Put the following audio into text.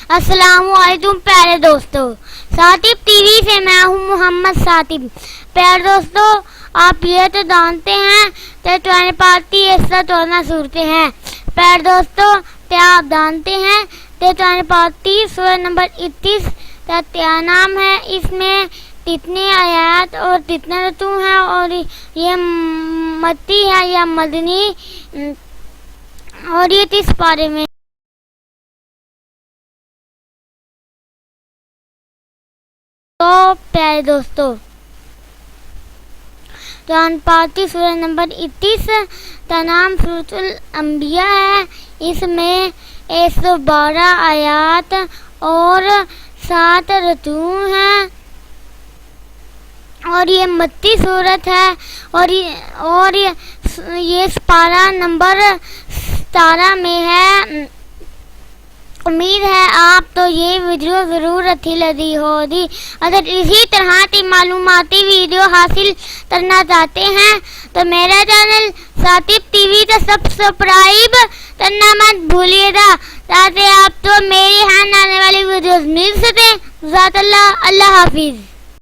अस्सलामुअलैकुम प्यारे दोस्तों, सातिब टीवी से मैं हूँ मोहम्मद सातिब। प्यारे दोस्तों, आप ये तो जानते हैं कि तुम्हारे पार्टी ऐसा तोड़ना सूरते हैं। प्यारे दोस्तों, क्या आप जानते हैं कि तुम्हारे पार्टी सूरह नंबर 31 का क्या नाम है? इसमें कितने आयत और कितने रतू हैं और ये मत्ती है या मदनी और ये किस बारे में? तो प्यारे दोस्तों, कुरान पाक की सूरह नंबर 31 का नाम सूरतुल अंबिया है। इसमें 112 आयत और 7 रतू हैं और ये मत्ती सूरत है और ये पारा नंबर 17 में है। उम्मीद है आप तो ये वीडियो ज़रूर अच्छी लगी होगी। अगर इसी तरह की मालूमाती वीडियो हासिल करना चाहते हैं तो मेरा चैनल सातिब टीवी का सब्सक्राइब करना मत भूलिएगा, ताकि आप तो मेरी यहाँ आने वाली वीडियोस मिल सके। अल्लाह हाफिज़।